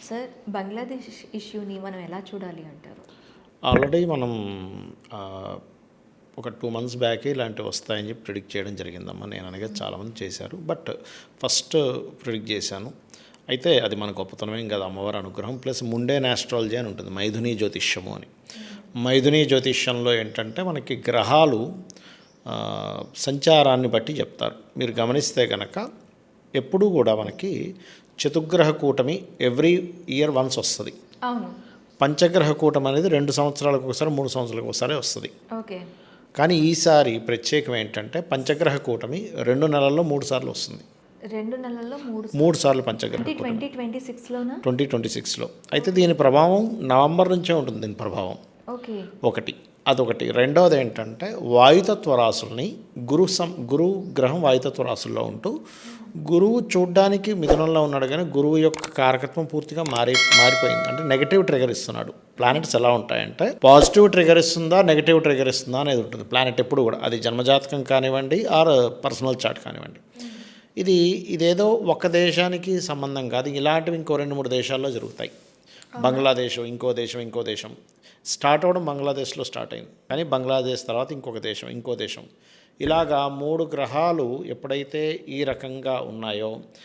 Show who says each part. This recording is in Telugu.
Speaker 1: సార్, బంగ్లాదేశ్ ఇష్యూని మనం ఎలా చూడాలి అంటారు?
Speaker 2: ఆల్రెడీ మనం ఆహ్, ఒక 2 మంత్స్ బ్యాకే ఇలాంటివి వస్తాయని చెప్పి ప్రిడిక్ట్ చేయడం జరిగిందమ్మా. నేను అనగా చాలామంది చేశారు. బట్ ఫస్ట్ ప్రిడిక్ట్ చేశాను. అయితే అది మన గొప్పతనమేం కాదు, అమ్మవారి అనుగ్రహం. ప్లస్ ముండేన్ ఆస్ట్రాలజీ అని ఉంటుంది, మైథుని జ్యోతిష్యము అని. మైథుని జ్యోతిష్యంలో ఏంటంటే మనకి గ్రహాలు సంచారాన్ని బట్టి చెప్తారు. మీరు గమనిస్తే కనుక ఎప్పుడూ కూడా మనకి చతుర్గ్రహ కూటమి ఎవ్రీ ఇయర్ వన్స్ వస్తుంది.
Speaker 1: అవును.
Speaker 2: పంచగ్రహ కూటమి అనేది 2 సంవత్సరాలకు ఒకసారి 3 సంవత్సరాలకు ఒకసారి వస్తుంది.
Speaker 1: ఓకే.
Speaker 2: కానీ ఈసారి ప్రత్యేకం ఏంటంటే పంచగ్రహ కూటమి 2 నెలల్లో 3 సార్లు వస్తుంది.
Speaker 1: 2 నెలల్లో
Speaker 2: 3 సార్లు పంచగ్రహ
Speaker 1: అంటే
Speaker 2: కూటమి
Speaker 1: 2026లోనా?
Speaker 2: 2026లో. అయితే దీని ప్రభావం నవంబర్ నుంచే ఉంటుంది. దీని ప్రభావం
Speaker 1: ఓకే.
Speaker 2: అదొకటి. రెండవది ఏంటంటే వాయుతత్వ రాశుల్ని గురు గ్రహం వాయుతత్వ రాశుల్లో ఉంటూ గురువు చూడ్డానికి మిథునంలో ఉన్నాడు, కానీ గురువు యొక్క కారకత్వం పూర్తిగా మారిపోయింది. అంటే నెగిటివ్ ట్రిగర్ ఇస్తున్నాడు. ప్లానెట్స్ ఎలా ఉంటాయంటే పాజిటివ్ ట్రిగర్ ఇస్తుందా, నెగిటివ్ ట్రిగర్ ఇస్తుందా అనేది ఉంటుంది ప్లానెట్ ఎప్పుడు కూడా. అది జన్మజాతకం కానివ్వండి ఆర్ పర్సనల్ చార్ట్ కానివ్వండి. ఇదేదో ఒక దేశానికి సంబంధం కాదు. ఇలాంటివి ఇంకో 2-3 దేశాల్లో జరుగుతాయి. బంగ్లాదేశ్, ఇంకో దేశం స్టార్ట్ అవ్వడం బంగ్లాదేశ్లో స్టార్ట్ అయింది, కానీ బంగ్లాదేశ్ తర్వాత ఇంకో దేశం ఇలాగా 3 గ్రహాలు ఎప్పుడైతే ఈ రకంగా ఉన్నాయో